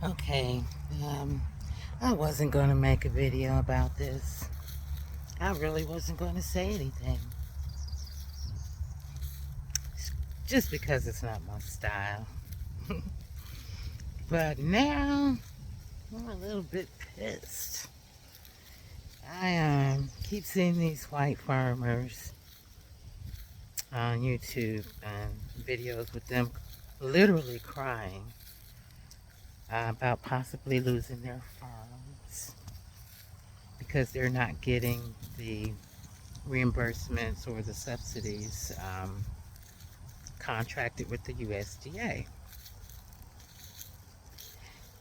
Okay, um, I wasn't going to make a video about this. I really wasn't going to say anything. Just because it's not my style. But now, I'm a little bit pissed. I keep seeing these white farmers on YouTube and videos with them literally crying about possibly losing their farms because they're not getting the reimbursements or the subsidies contracted with the USDA.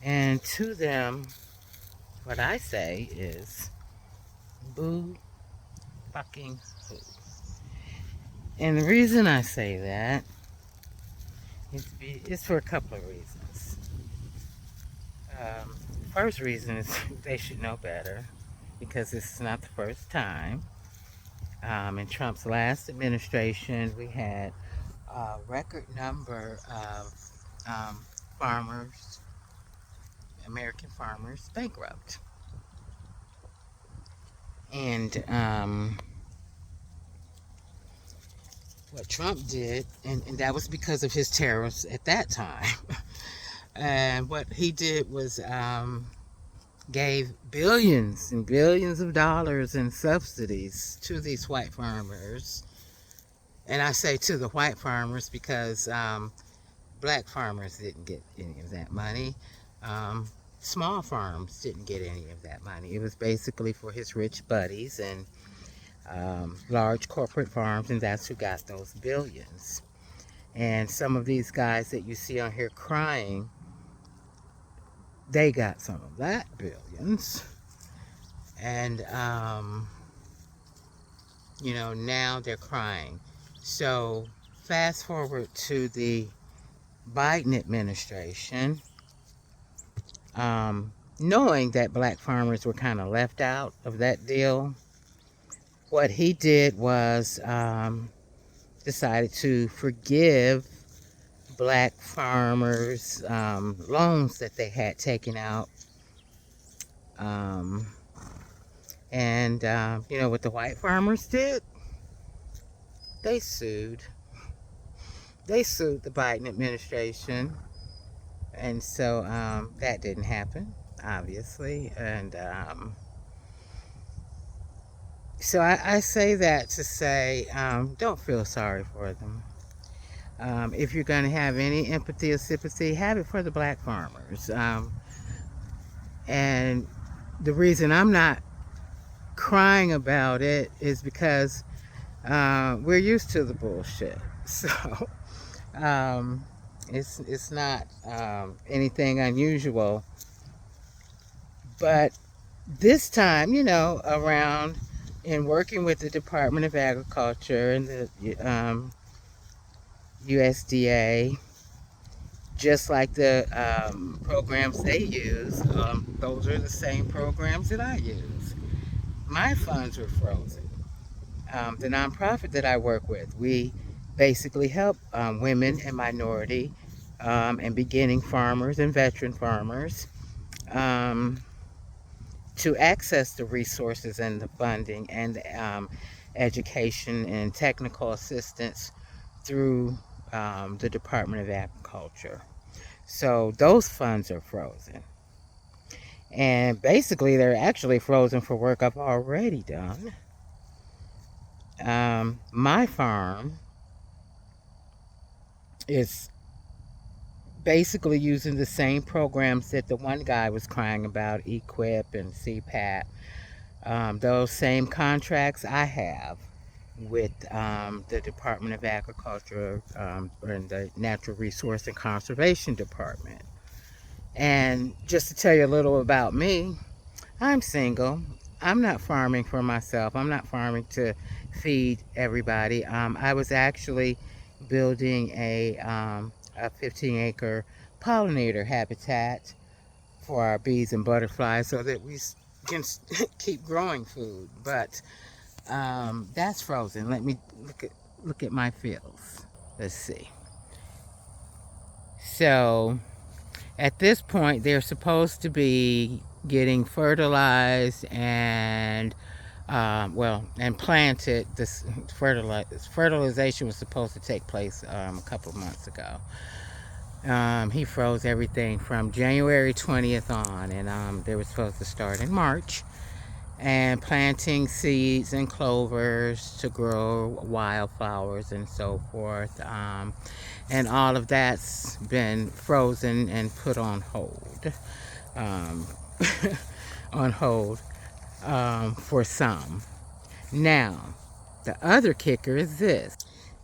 And to them, what I say is, boo fucking who. And the reason I say that is for a couple of reasons. First reason is they should know better because this is not the first time. In Trump's last administration, we had a record number of farmers, American farmers, bankrupt. And what Trump did, and that was because of his tariffs at that time. And what he did was gave billions and billions of dollars in subsidies to these white farmers. And I say to the white farmers because black farmers didn't get any of that money. Small farms didn't get any of that money. It was basically for his rich buddies and large corporate farms, and that's who got those billions. And some of these guys that you see on here crying, they got some of that billions. And, now they're crying. So fast forward to the Biden administration, knowing that black farmers were kind of left out of that deal, what he did was decided to forgive black farmers loans that they had taken out. And you know what the white farmers did? They sued. They sued the Biden administration. And so that didn't happen, obviously. And so I say that to say, don't feel sorry for them. If you're going to have any empathy or sympathy, have it for the black farmers. And the reason I'm not crying about it is because we're used to the bullshit. So it's not anything unusual. But this time, around in working with the Department of Agriculture and the USDA, just like the programs they use, those are the same programs that I use. My funds were frozen. The nonprofit that I work with, we basically help women and minority and beginning farmers and veteran farmers to access the resources and the funding and the education and technical assistance through the Department of Agriculture. So those funds are frozen. And basically, they're actually frozen for work I've already done. My farm is basically using the same programs that the one guy was crying about, EQIP and CPAP. Those same contracts I have with the Department of Agriculture and the Natural Resource and Conservation Department. And just to tell you a little about me, I'm single. I'm not farming for myself. I'm not farming to feed everybody. I was actually building a 15-acre pollinator habitat for our bees and butterflies so that we can keep growing food. But that's frozen. Let me look at my fields. Let's see. So, At this point, they're supposed to be getting fertilized and and planted. This fertilization was supposed to take place a couple of months ago. He froze everything from January 20th on, and they were supposed to start in March, and planting seeds and clovers to grow wildflowers and so forth. And all of that's been frozen and put on hold. Um, on hold for some. Now, the other kicker is this.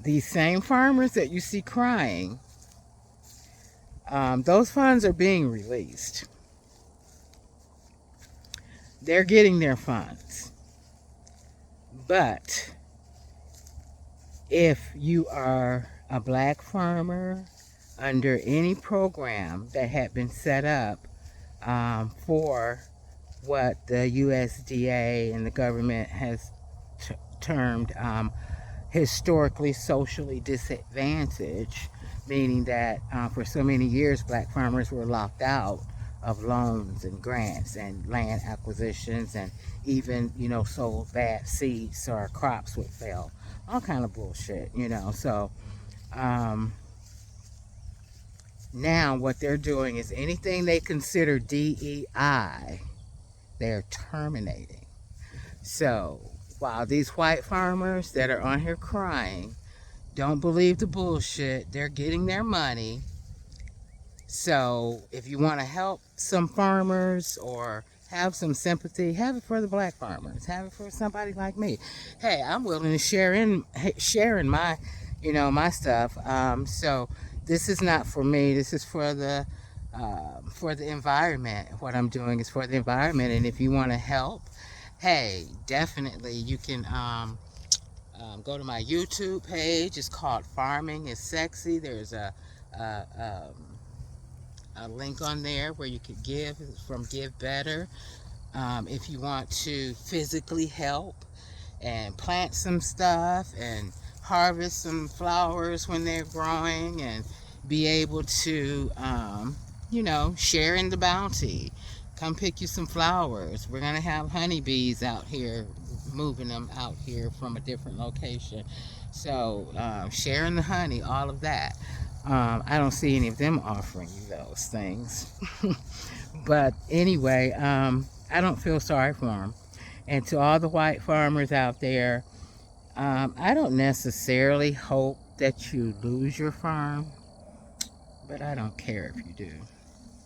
These same farmers that you see crying, those funds are being released. They're getting their funds. But if you are a black farmer under any program that had been set up for what the USDA and the government has termed historically socially disadvantaged, meaning that for so many years black farmers were locked out of loans and grants and land acquisitions, and even sold bad seeds so our crops would fail, all kind of bullshit. So now what they're doing is anything they consider DEI, they're terminating. So while these white farmers that are on here crying don't believe the bullshit, they're getting their money. So if you want to help some farmers or have some sympathy, have it for the black farmers, have it for somebody like me. Hey, I'm willing to share in my my stuff. So this is not for me, this is for the environment. What I'm doing is for the environment, and if you want to help, hey, definitely you can go to my YouTube page. It's called Farming is Sexy. There's a link on there where you could give from Give Better. If you want to physically help and plant some stuff and harvest some flowers when they're growing and be able to share in the bounty, come pick you some flowers. We're gonna have honeybees out here, moving them out here from a different location. So sharing the honey, all of that. I don't see any of them offering you those things. But anyway, I don't feel sorry for them. And to all the white farmers out there, I don't necessarily hope that you lose your farm, but I don't care if you do.